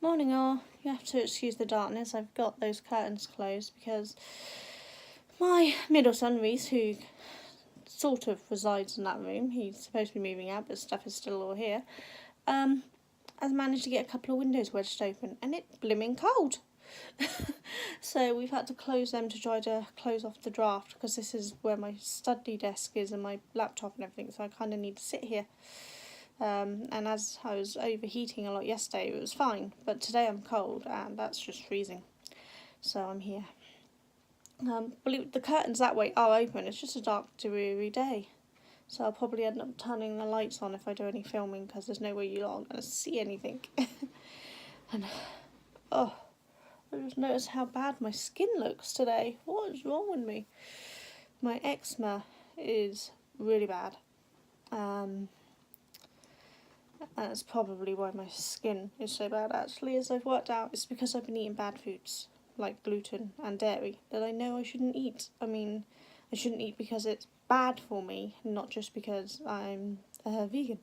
Morning all. You have to excuse the darkness. I've got those curtains closed because my middle son Reese, who sort of resides in that room, he's supposed to be moving out but stuff is still all here, has managed to get a couple of windows wedged open and it's blimming cold. So we've had to close them to try to close off the draft, because this is where my study desk is and my laptop and everything, so I kind of need to sit here. And as I was overheating a lot yesterday, it was fine, but today I'm cold and that's just freezing, so I'm here. The curtains that way are open, it's just a dark, dreary day, so I'll probably end up turning the lights on if I do any filming, because there's no way you lot are going to see anything. And I just noticed how bad my skin looks today. What is wrong with me? My eczema is really bad. And that's probably why my skin is so bad, actually, as I've worked out. It's because I've been eating bad foods, like gluten and dairy, that I know I shouldn't eat. I mean, I shouldn't eat because it's bad for me, not just because I'm a vegan.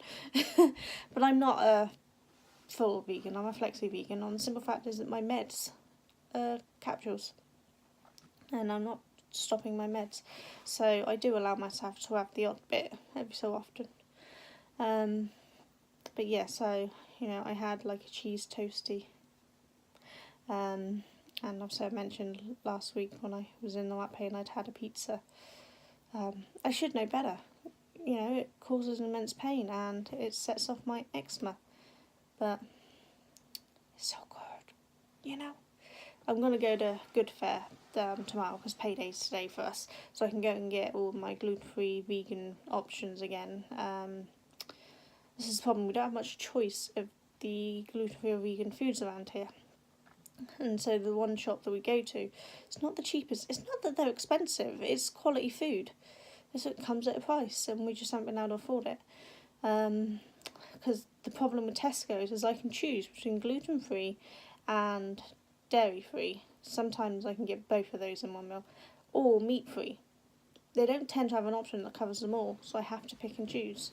But I'm not a full vegan, I'm a flexi vegan, on the simple fact is that my meds are capsules, and I'm not stopping my meds. So I do allow myself to have the odd bit every so often. But yeah, so, you know, I had like a cheese toastie. And obviously I mentioned last week when I was in the lap pain I'd had a pizza. I should know better. You know, it causes immense pain and it sets off my eczema. But it's so good, you know. I'm going to go to Good Fare tomorrow, because payday's today for us, so I can go and get all my gluten-free vegan options again. This is the problem, we don't have much choice of the gluten-free or vegan foods around here. And so the one shop that we go to, it's not the cheapest. It's not that they're expensive, it's quality food. So it comes at a price and we just haven't been able to afford it. Because the problem with Tesco's is I can choose between gluten-free and dairy-free. Sometimes I can get both of those in one meal. Or meat-free. They don't tend to have an option that covers them all, so I have to pick and choose.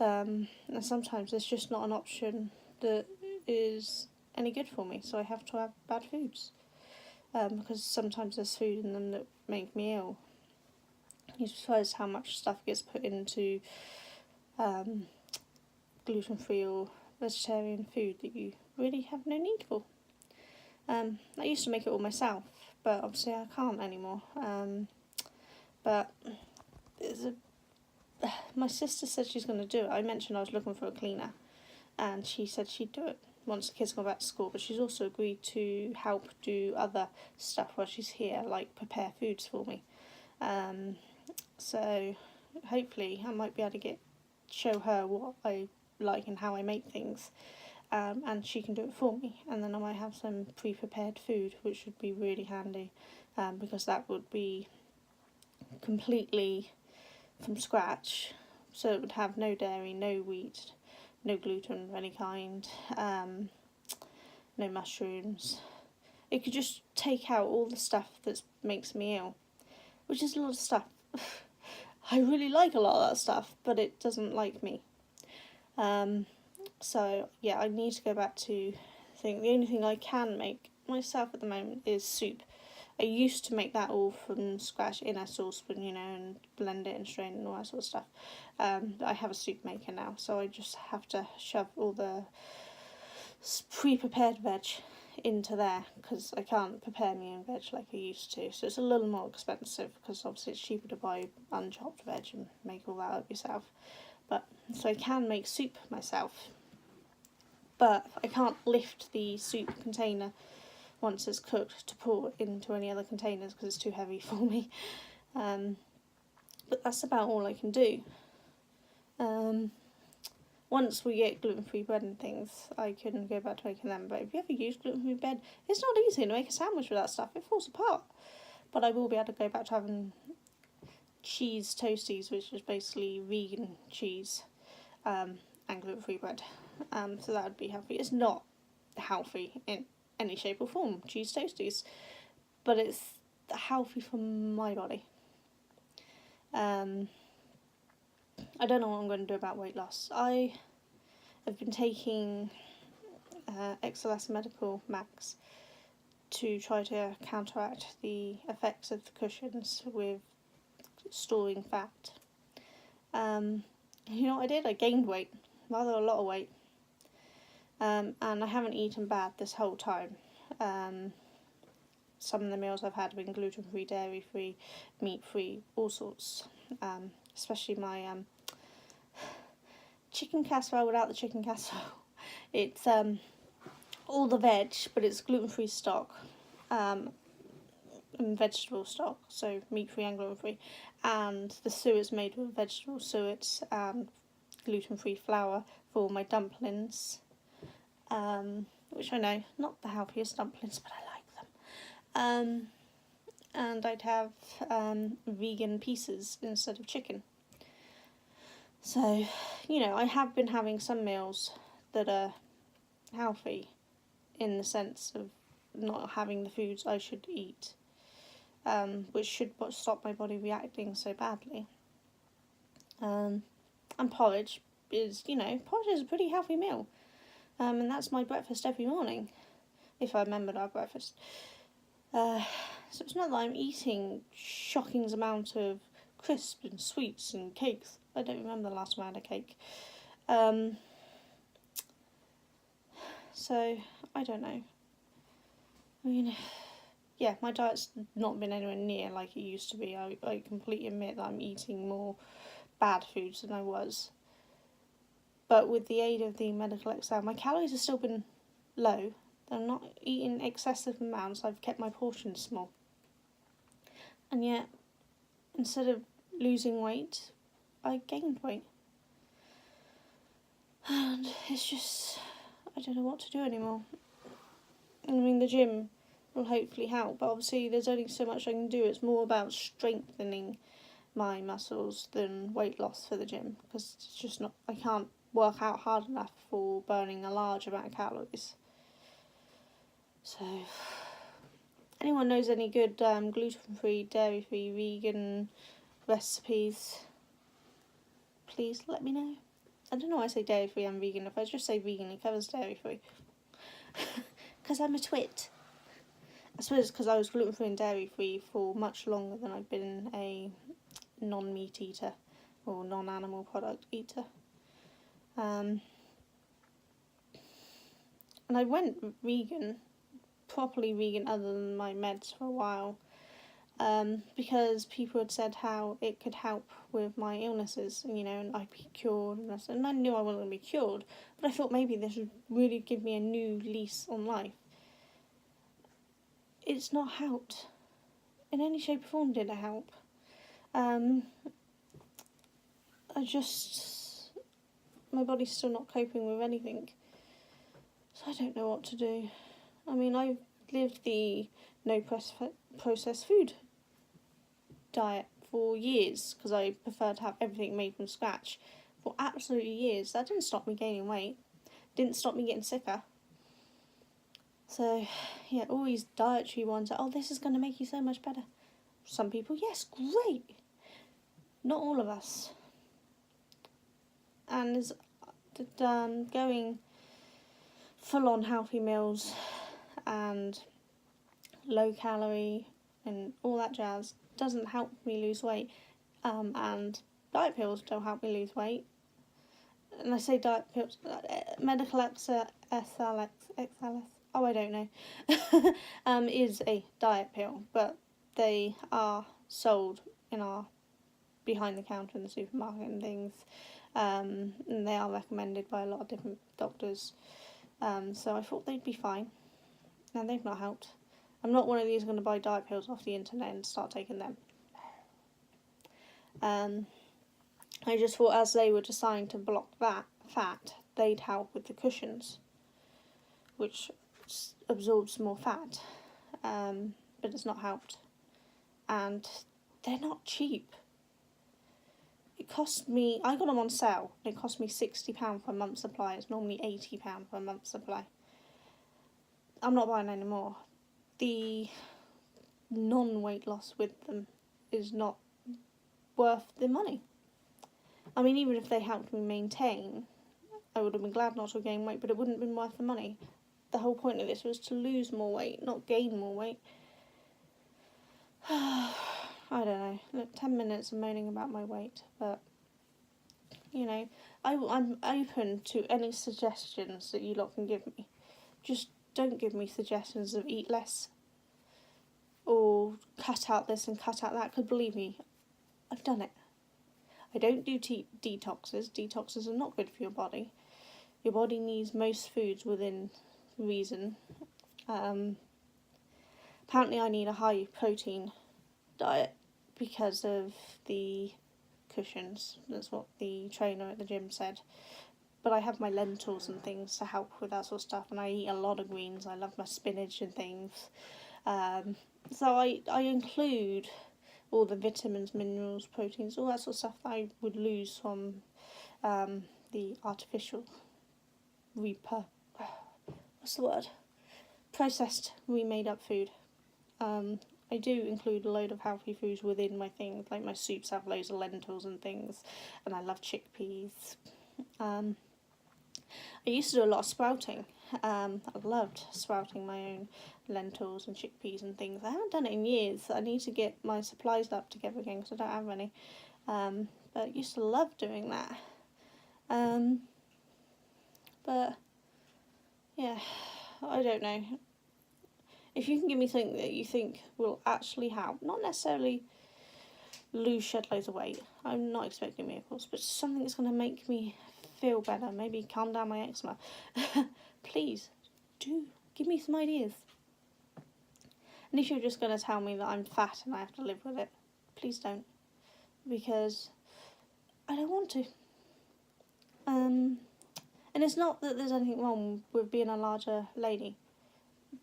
And sometimes there's just not an option that is any good for me, so I have to have bad foods. Because sometimes there's food in them that make me ill. You surprised how much stuff gets put into gluten-free or vegetarian food that you really have no need for. I used to make it all myself, but obviously I can't anymore. But my sister said she's going to do it. I mentioned I was looking for a cleaner, and she said she'd do it once the kids go back to school, but she's also agreed to help do other stuff while she's here, like prepare foods for me. So hopefully I might be able to show her what I like and how I make things, and she can do it for me, and then I might have some pre-prepared food, which would be really handy, because that would be completely from scratch, so it would have no dairy, no wheat, no gluten of any kind, no mushrooms. It could just take out all the stuff that makes me ill, which is a lot of stuff. I really like a lot of that stuff, but it doesn't like me. So yeah, I need to go back to the only thing I can make myself at the moment is soup. I used to make that all from scratch in a saucepan, you know, and blend it and strain it and all that sort of stuff. I have a soup maker now, so I just have to shove all the pre-prepared veg into there, because I can't prepare my own veg like I used to. So it's a little more expensive, because obviously it's cheaper to buy unchopped veg and make all that up yourself. But so I can make soup myself, but I can't lift the soup container once it's cooked to pour into any other containers because it's too heavy for me. But that's about all I can do. Once we get gluten-free bread and things, I can go back to making them. But if you ever use gluten-free bread, it's not easy to make a sandwich with that stuff. It falls apart. But I will be able to go back to having cheese toasties, which is basically vegan cheese, and gluten-free bread. So that would be healthy. It's not healthy in any shape or form, cheese toasties, but it's healthy for my body. I don't know what I'm going to do about weight loss. I have been taking XLS Medical Max to try to counteract the effects of the cushions with storing fat. You know what I did? I gained weight, rather a lot of weight, and I haven't eaten bad this whole time. Some of the meals I've had have been gluten-free, dairy-free, meat-free, all sorts, especially my chicken casserole without the chicken casserole. It's all the veg, but it's gluten-free stock, and vegetable stock, so meat-free and gluten-free, and the suet's made with vegetable suets and gluten-free flour for my dumplings, which I know, not the healthiest dumplings, but I like them. And I'd have vegan pieces instead of chicken. So, you know, I have been having some meals that are healthy in the sense of not having the foods I should eat, which should stop my body reacting so badly. And porridge is, you know, porridge is a pretty healthy meal. And that's my breakfast every morning, if I remember our breakfast. So it's not that I'm eating shocking amount of crisps and sweets and cakes. I don't remember the last time I had a cake. So, I don't know. I mean, yeah, my diet's not been anywhere near like it used to be. I completely admit that I'm eating more bad foods than I was. But with the aid of the medical exam, my calories have still been low. I'm not eating excessive amounts. I've kept my portions small. And yet, instead of losing weight, I gained weight. And it's just, I don't know what to do anymore. I mean, the gym will hopefully help, but obviously there's only so much I can do. It's more about strengthening my muscles than weight loss for the gym, because it's just not, I can't work out hard enough for burning a large amount of calories. So, anyone knows any good gluten-free, dairy-free, vegan recipes, please let me know. I don't know why I say dairy-free and vegan. If I just say vegan, it covers dairy-free. Because I'm a twit. I suppose because I was gluten-free and dairy-free for much longer than I've been a non-meat eater or non-animal product eater. And I went vegan, properly vegan other than my meds for a while, because people had said how it could help with my illnesses, you know, and I'd be cured, and I knew I wasn't going to be cured, but I thought maybe this would really give me a new lease on life. It's not helped. In any shape or form did it help. My body's still not coping with anything, so I don't know what to do. I mean, I've lived the no processed food diet for years, because I prefer to have everything made from scratch for absolutely years. That didn't stop me gaining weight, didn't stop me getting sicker. So, yeah, all these dietary ones are, oh, this is going to make you so much better. Some people, yes, great. Not all of us. And there's going full-on healthy meals and low calorie and all that jazz doesn't help me lose weight. And diet pills don't help me lose weight. And I say diet pills, medical XLS, oh, I don't know, is a diet pill, but they are sold in our behind the counter in the supermarket and things, and they are recommended by a lot of different doctors, so I thought they'd be fine, and they've not helped. I'm not one of these going to buy diet pills off the internet and start taking them. I just thought as they were designed to block that fat, they'd help with the cushions, which absorbs more fat, but it's not helped, and they're not cheap. It cost me, I got them on sale, and it cost me £60 for a month's supply. It's normally £80 for a month's supply. I'm not buying any more. The non-weight loss with them is not worth the money. I mean, even if they helped me maintain, I would have been glad not to gain weight, but it wouldn't have been worth the money. the whole point of this was to lose more weight, not gain more weight. I don't know. Look, 10 minutes of moaning about my weight, but you know, I'm open to any suggestions that you lot can give me. Just don't give me suggestions of eat less or cut out this and cut out that, because believe me, I've done it. I don't do detoxes. Detoxes are not good for your body. Your body needs most foods within reason. Apparently I need a high protein diet because of the cushions. That's what the trainer at the gym said. But I have my lentils and things to help with that sort of stuff, and I eat a lot of greens. I love my spinach and things. So I include all the vitamins, minerals, proteins, all that sort of stuff that I would lose from the artificial processed, remade up food. I do include a load of healthy foods within my things, like my soups have loads of lentils and things, and I love chickpeas. I used to do a lot of sprouting. I loved sprouting my own lentils and chickpeas and things. I haven't done it in years. I need to get my supplies up together again because I don't have any. But I used to love doing that. But yeah, I don't know. If you can give me something that you think will actually help, not necessarily shed loads of weight, I'm not expecting miracles, but something that's going to make me feel better, maybe calm down my eczema, please do give me some ideas. And if you're just going to tell me that I'm fat and I have to live with it, please don't, because I don't want to. And it's not that there's anything wrong with being a larger lady.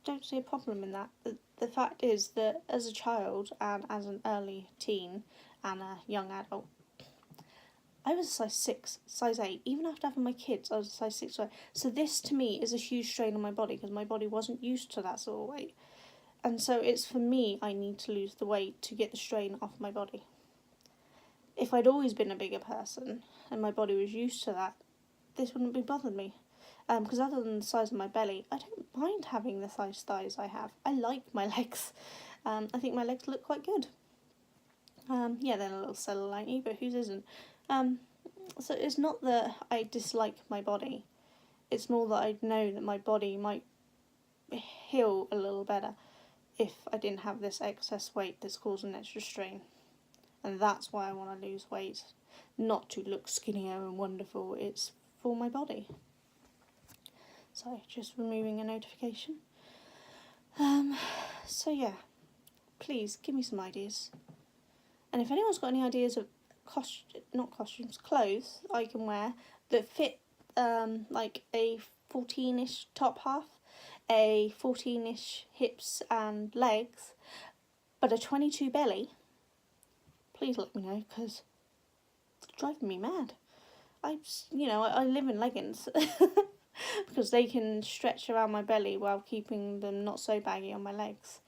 Don't see a problem in that. The fact is that as a child and as an early teen and a young adult, I was a size 6, size 8. Even after having my kids, I was a size 6. So this to me is a huge strain on my body because my body wasn't used to that sort of weight. And so it's for me, I need to lose the weight to get the strain off my body. If I'd always been a bigger person and my body was used to that, this wouldn't be bothered me. Because other than the size of my belly, I don't mind having the size thighs I have. I like my legs. I think my legs look quite good. Yeah, they're a little cellulite-y, but whose isn't? So it's not that I dislike my body. It's more that I know that my body might heal a little better if I didn't have this excess weight that's causing extra strain. And that's why I want to lose weight. Not to look skinnier and wonderful. It's for my body. Sorry, just removing a notification. So yeah, please give me some ideas. And if anyone's got any ideas of clothes I can wear that fit like a 14-ish top half, a 14-ish hips and legs, but a 22 belly, please let me know, because it's driving me mad. I live in leggings because they can stretch around my belly while keeping them not so baggy on my legs.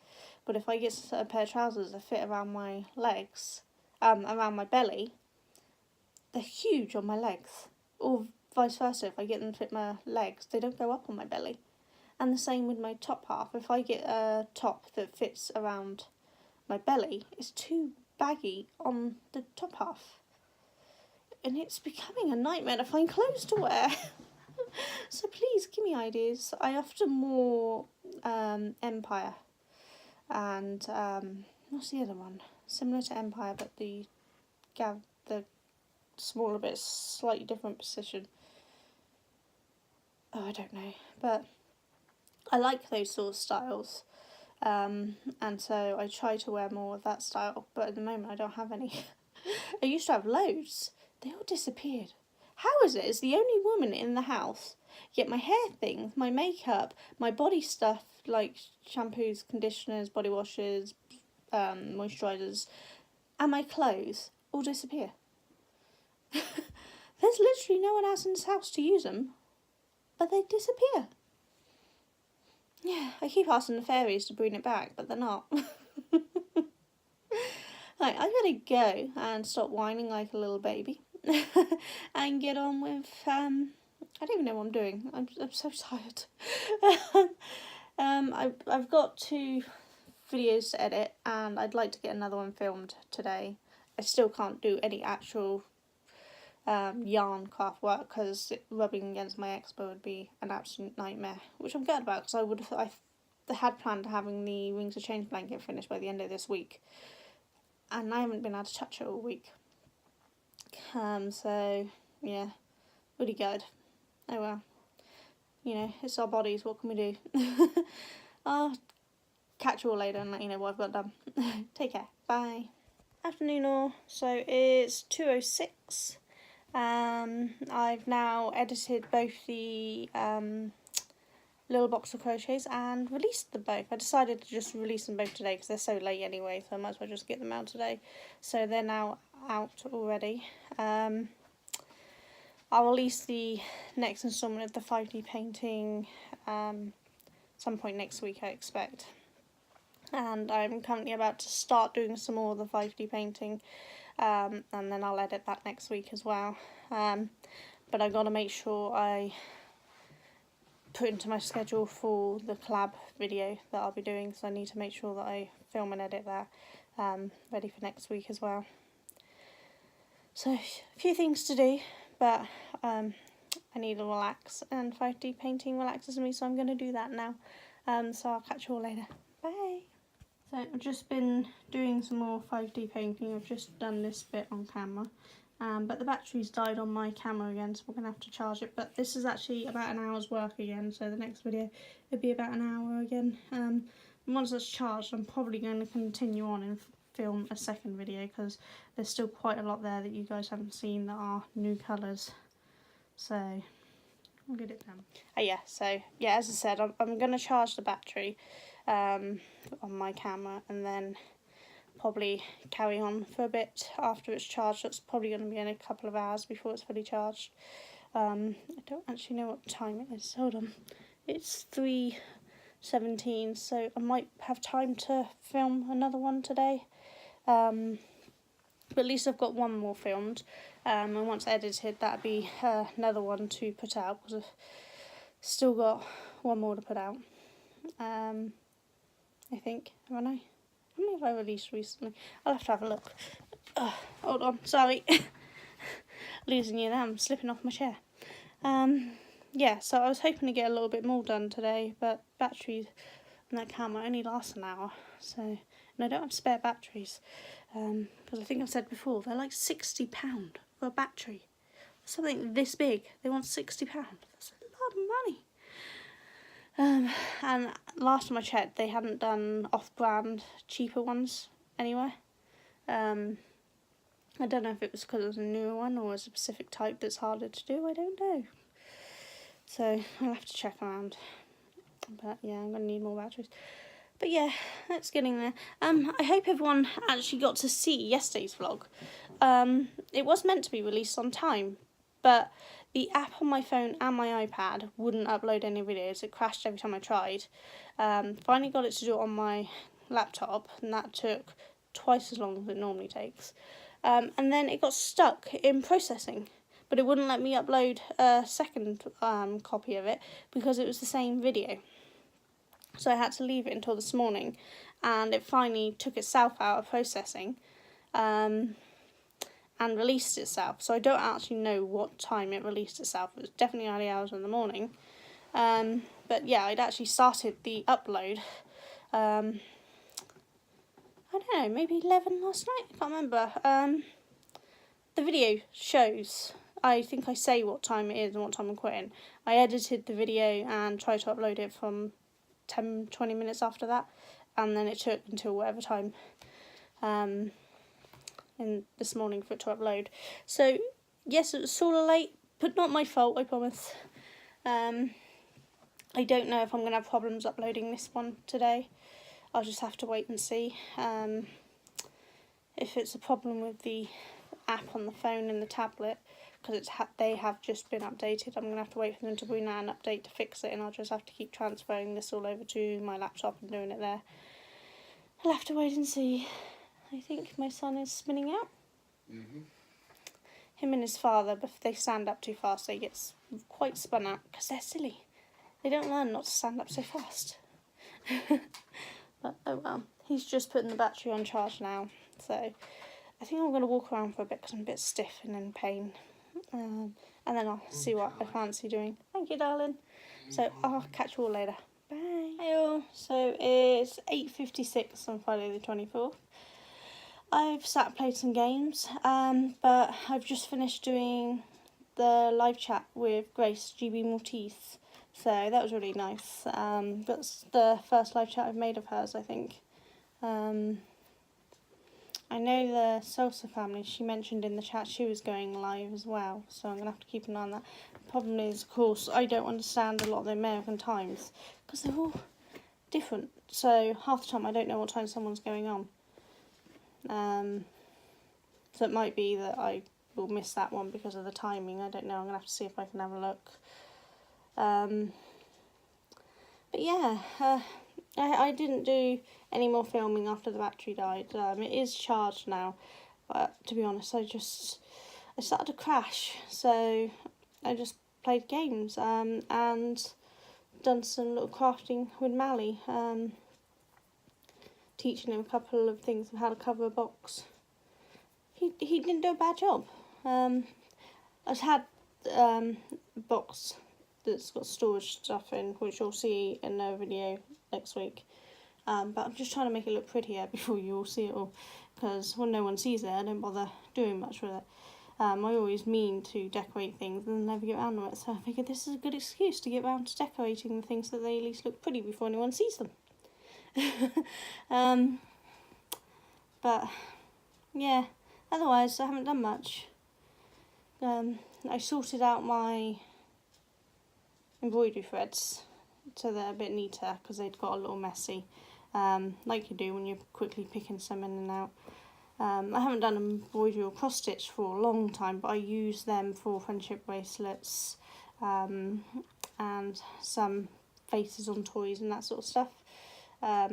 But if I get a pair of trousers that fit around my legs, around my belly, they're huge on my legs. Or vice versa, if I get them to fit my legs, they don't go up on my belly. And the same with my top half. If I get a top that fits around my belly, it's too baggy on the top half. And it's becoming a nightmare to find clothes to wear. So please give me ideas. I often wore Empire and what's the other one? Similar to Empire, but the smaller bit, slightly different position. Oh, I don't know, but I like those sort of styles. And so I try to wear more of that style, but at the moment I don't have any. I used to have loads. They all disappeared. How is it? As the only woman in the house, yet my hair things, my makeup, my body stuff like shampoos, conditioners, body washes, moisturisers, and my clothes all disappear. There's literally no one else in this house to use them, but they disappear. Yeah, I keep asking the fairies to bring it back, but they're not. Right, I gotta go and stop whining like a little baby and get on with I don't even know what I'm doing. I'm so tired. I've got 2 videos to edit, and I'd like to get another one filmed today. I still can't do any actual yarn craft work because rubbing against my Expo would be an absolute nightmare, which I'm glad about because I had planned having the Wings of Change blanket finished by the end of this week, and I haven't been able to touch it all week. So yeah, really good. Oh well, you know, it's our bodies, what can we do? I'll catch you all later and let you know what I've got done. Take care, bye. Afternoon all, so it's 2:06. I've now edited both the little box of crochets and released them both. I decided to just release them both today because they're so late anyway, so I might as well just get them out today. So they're now out already. I'll release the next instalment of the 5D painting some point next week, I expect. And I'm currently about to start doing some more of the 5D painting, and then I'll edit that next week as well. But I've got to make sure I put into my schedule for the collab video that I'll be doing, so I need to make sure that I film and edit that ready for next week as well. So a few things to do, but I need to relax, and 5D painting relaxes me, so I'm going to do that now. So I'll catch you all later. Bye! So I've just been doing some more 5D painting. I've just done this bit on camera, but the battery's died on my camera again, so we're going to have to charge it. But this is actually about an hour's work again, so the next video will be about an hour again. And once it's charged, I'm probably going to continue on and film a second video because there's still quite a lot there that you guys haven't seen that are new colours. So I'll get it done. So as I said, I'm going to charge the battery on my camera and then probably carry on for a bit after it's charged. It's probably going to be in a couple of hours before it's fully charged. I don't actually know what time it is. Hold on. It's 3:17, so I might have time to film another one today. But at least I've got one more filmed, and once edited that'll be another one to put out because I've still got one more to put out. I think, haven't I? How many have I released recently? I'll have to have a look. Hold on, sorry. Losing you there, I'm slipping off my chair. Yeah, so I was hoping to get a little bit more done today, but batteries on that camera only lasts an hour, so, and I don't have spare batteries, because I think I've said before, they're like £60 for a battery. Something this big, they want £60. That's a lot of money. And last time I checked, they hadn't done off-brand cheaper ones anywhere. I don't know if it was because it was a newer one or a specific type that's harder to do, I don't know. So I'll have to check around. But yeah, I'm going to need more batteries. But yeah, that's getting there. I hope everyone actually got to see yesterday's vlog. It was meant to be released on time, but the app on my phone and my iPad wouldn't upload any videos. It crashed every time I tried. Finally got it to do it on my laptop, and that took twice as long as it normally takes. And then it got stuck in processing, but it wouldn't let me upload a second copy of it because it was the same video. So I had to leave it until this morning, and it finally took itself out of processing and released itself. So I don't actually know what time it released itself. It was definitely early hours in the morning. But yeah, I'd actually started the upload, I don't know, maybe 11 last night? I can't remember. The video shows, I think I say what time it is and what time I'm quitting. I edited the video and tried to upload it from 10-20 minutes after that, and then it took until whatever time in this morning for it to upload. So yes, it was sort of late, but not my fault, I promise. I don't know if I'm going to have problems uploading this one today. I'll just have to wait and see. If it's a problem with the app on the phone and the tablet, because they have just been updated, I'm going to have to wait for them to bring out an update to fix it, and I'll just have to keep transferring this all over to my laptop and doing it there. I'll have to wait and see. I think my son is spinning out. him and his father, but if they stand up too fast, they get quite spun out because they're silly. They don't learn not to stand up so fast. But oh well, he's just putting the battery on charge now, so I think I'm going to walk around for a bit because I'm a bit stiff and in pain, and then I'll see what I fancy doing. Thank you, darling. So I'll catch you all later. Bye. Hey all. So it's 8:56 on Friday the 24th. I've sat and played some games, but I've just finished doing the live chat with Grace, GB Maltese. So that was really nice. That's the first live chat I've made of hers, I think. I know the Salsa family, she mentioned in the chat she was going live as well, so I'm going to have to keep an eye on that. The problem is, of course, I don't understand a lot of the American times, because they're all different. So half the time I don't know what time someone's going on. So it might be that I will miss that one because of the timing. I don't know, I'm going to have to see if I can have a look. But yeah, I didn't do any more filming after the battery died. It is charged now, but to be honest, I started to crash, so I just played games and done some little crafting with Mally, teaching him a couple of things of how to cover a box. He didn't do a bad job. I've had a box that's got storage stuff in, which you'll see in a video next week. But I'm just trying to make it look prettier before you all see it all, because when no one sees it, I don't bother doing much with it. I always mean to decorate things and never get around to it, so I figured this is a good excuse to get around to decorating the things so they at least look pretty before anyone sees them. But yeah, otherwise I haven't done much. I sorted out my embroidery threads so they're a bit neater because they'd got a little messy, like you do when you're quickly picking some in and out. I haven't done embroidery or cross stitch for a long time, but I use them for friendship bracelets and some faces on toys and that sort of stuff. At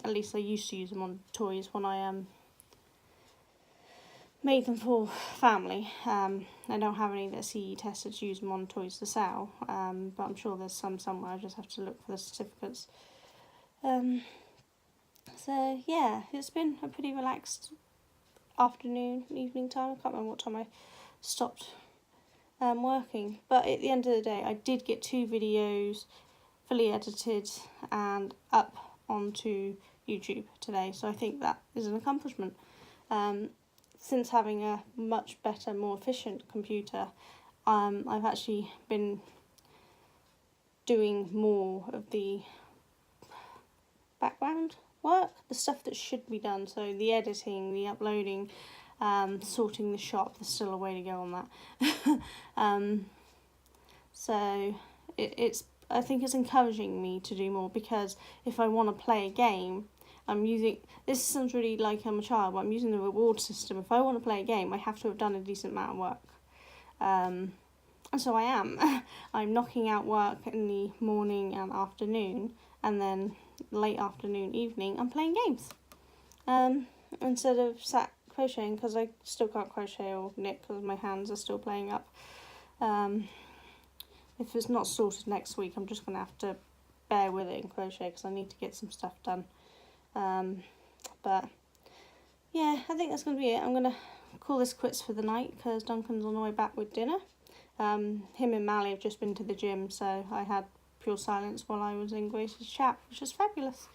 least I used to use them on toys when I made them for family. I don't have any that are CE tested to use them on toys to sell, but I'm sure there's some somewhere. I just have to look for the certificates. So yeah, it's been a pretty relaxed afternoon, evening time. I can't remember what time I stopped working, but at the end of the day I did get 2 videos fully edited and up onto YouTube today, so I think that is an accomplishment. Since having a much better, more efficient computer, I've actually been doing more of the background work, the stuff that should be done, so the editing, the uploading, sorting the shop. There's still a way to go on that. So I think it's encouraging me to do more, because if I want to play a game, this sounds really like I'm a child, but I'm using the reward system. If I want to play a game, I have to have done a decent amount of work. And so I am. I'm knocking out work in the morning and afternoon, and then late afternoon, evening, I'm playing games. Instead of sat crocheting, because I still can't crochet or knit because my hands are still playing up. If it's not sorted next week, I'm just going to have to bear with it and crochet because I need to get some stuff done. But yeah, I think that's going to be it. I'm going to call this quits for the night because Duncan's on the way back with dinner. Him and Mally have just been to the gym, so I had pure silence while I was in Grace's chat, which was fabulous.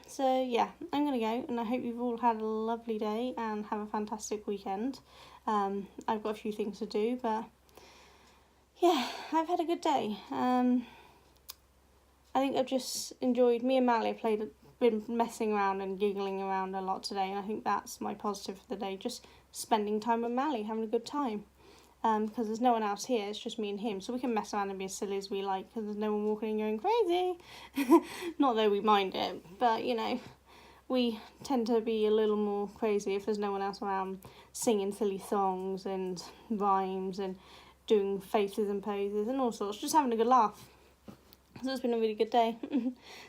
So yeah, I'm going to go, and I hope you've all had a lovely day and have a fantastic weekend. I've got a few things to do, but yeah, I've had a good day. I think I've just enjoyed, me and Mally have been messing around and giggling around a lot today, and I think that's my positive for the day, just spending time with Mally, having a good time. Because there's no one else here, it's just me and him, so we can mess around and be as silly as we like, because there's no one walking and going crazy. Not that we mind it, but you know, we tend to be a little more crazy if there's no one else around singing silly songs and rhymes and doing faces and poses and all sorts, just having a good laugh. So it's been a really good day.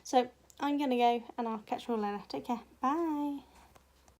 So I'm gonna go, and I'll catch you all later. Take care. Bye.